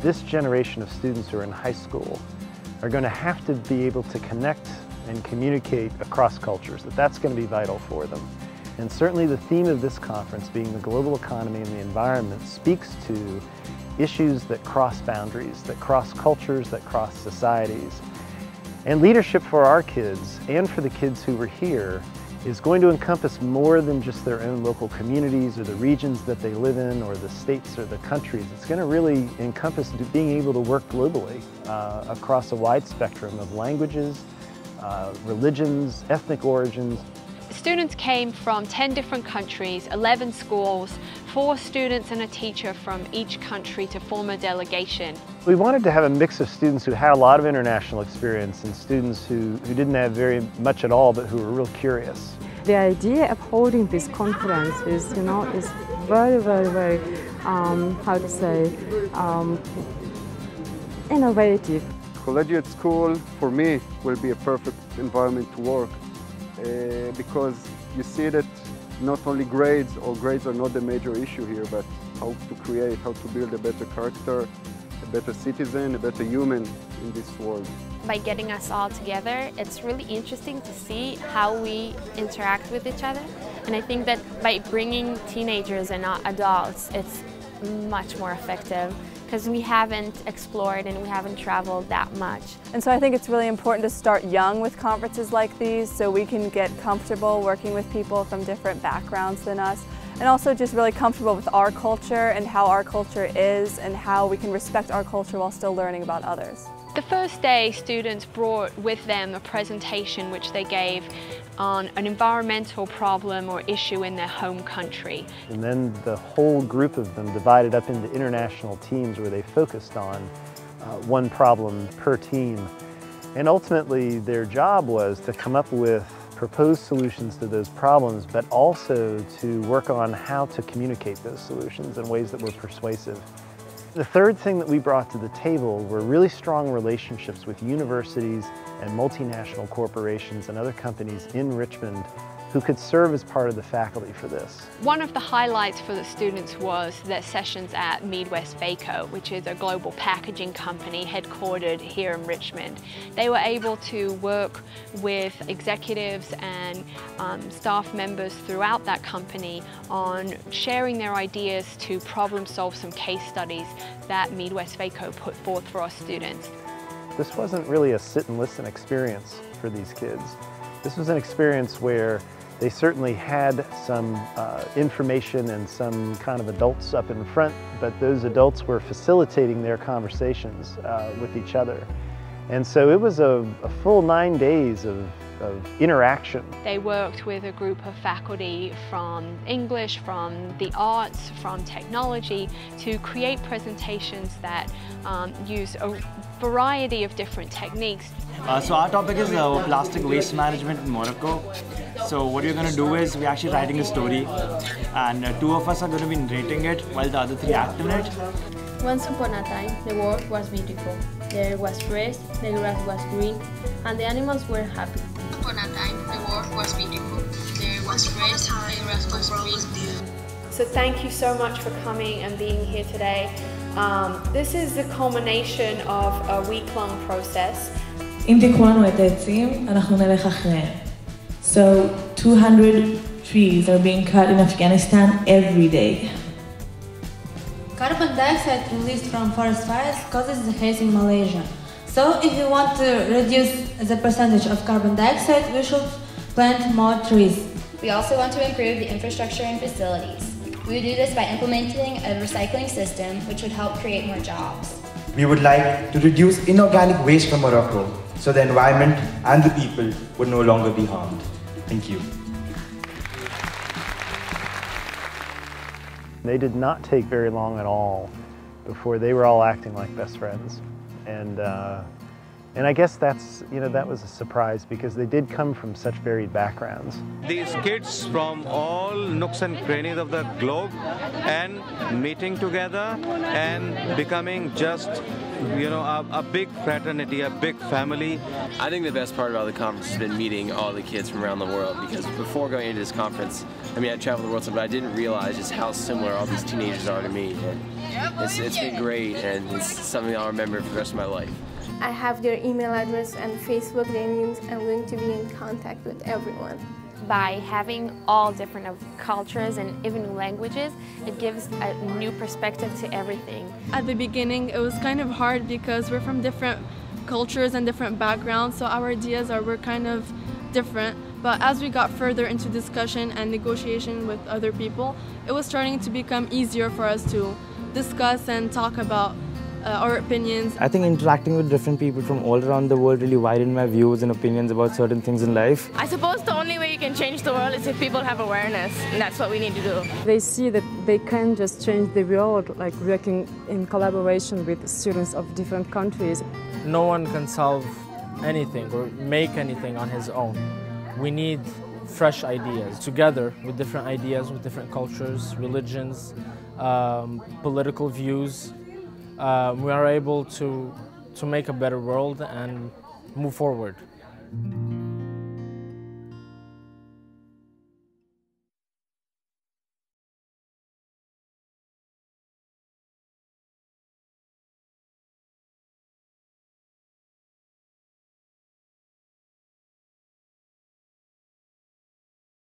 this generation of students who are in high school are going to have to be able to connect and communicate across cultures, that's going to be vital for them. And certainly the theme of this conference, being the global economy and the environment, speaks to issues that cross boundaries, that cross cultures, that cross societies. And leadership for our kids and for the kids who were here is going to encompass more than just their own local communities or the regions that they live in or the states or the countries. It's going to really encompass being able to work globally across a wide spectrum of languages, religions, ethnic origins. Students came from 10 different countries, 11 schools, 4 students and a teacher from each country to form a delegation. We wanted to have a mix of students who had a lot of international experience and students who didn't have very much at all but who were real curious. The idea of holding this conference is, is very, how to say, innovative. Collegiate School, for me, will be a perfect environment to work. Because you see that not only grades are not the major issue here, but how to create, how to build a better character, a better citizen, a better human in this world. By getting us all together, it's really interesting to see how we interact with each other. And I think that by bringing teenagers and not adults, it's much more effective, because we haven't explored and we haven't traveled that much. And so I think it's really important to start young with conferences like these so we can get comfortable working with people from different backgrounds than us, and also just really comfortable with our culture and how our culture is and how we can respect our culture while still learning about others. The first day, students brought with them a presentation which they gave on an environmental problem or issue in their home country. And then the whole group of them divided up into international teams where they focused on one problem per team. And ultimately their job was to come up with proposed solutions to those problems, but also to work on how to communicate those solutions in ways that were persuasive. The third thing that we brought to the table were really strong relationships with universities and multinational corporations and other companies in Richmond who could serve as part of the faculty for this. One of the highlights for the students was their sessions at MeadWestvaco, which is a global packaging company headquartered here in Richmond. They were able to work with executives and staff members throughout that company on sharing their ideas to problem solve some case studies that MeadWestvaco put forth for our students. This wasn't really a sit and listen experience for these kids. This was an experience where they certainly had some information and some kind of adults up in front, but those adults were facilitating their conversations with each other. And so it was a full 9 days of interaction. They worked with a group of faculty from English, from the arts, from technology to create presentations that use a variety of different techniques. So our topic is plastic waste management in Morocco. So what we're going to do is we're actually writing a story, and 2 of us are going to be narrating it while the other 3 act in it. Once upon a time, the world was beautiful. The air was fresh, the grass was green, and the animals were happy. Once upon a time, the world was beautiful. The air was fresh, the grass was green. So thank you so much for coming and being here today. This is the culmination of a week-long process. אם תיקחו לנו את העצים, אנחנו נלך אחריהם. So 200 trees are being cut in Afghanistan every day. Carbon dioxide released from forest fires causes the haze in Malaysia. So if we want to reduce the percentage of carbon dioxide, we should plant more trees. We also want to improve the infrastructure and facilities. We would do this by implementing a recycling system which would help create more jobs. We would like to reduce inorganic waste from Morocco so the environment and the people would no longer be harmed. Thank you. They did not take very long at all before they were all acting like best friends. And I guess that's, that was a surprise because they did come from such varied backgrounds. These kids from all nooks and crannies of the globe and meeting together and becoming just you know, a big fraternity, a big family. I think the best part about the conference has been meeting all the kids from around the world, because before going into this conference, I mean, I traveled the world, but I didn't realize just how similar all these teenagers are to me. And it's been great, and it's something I'll remember for the rest of my life. I have their email address and Facebook names. I'm going to be in contact with everyone. By having all different cultures and even languages, it gives a new perspective to everything. At the beginning, it was kind of hard because we're from different cultures and different backgrounds, so our ideas were kind of different. But as we got further into discussion and negotiation with other people, it was starting to become easier for us to discuss and talk about our opinions. I think interacting with different people from all around the world really widened my views and opinions about certain things in life. I suppose the only way you can change the world is if people have awareness, and that's what we need to do. They see that they can just change the world, like working in collaboration with students of different countries. No one can solve anything or make anything on his own. We need fresh ideas. Together with different ideas, with different cultures, religions, political views, we are able to make a better world and move forward.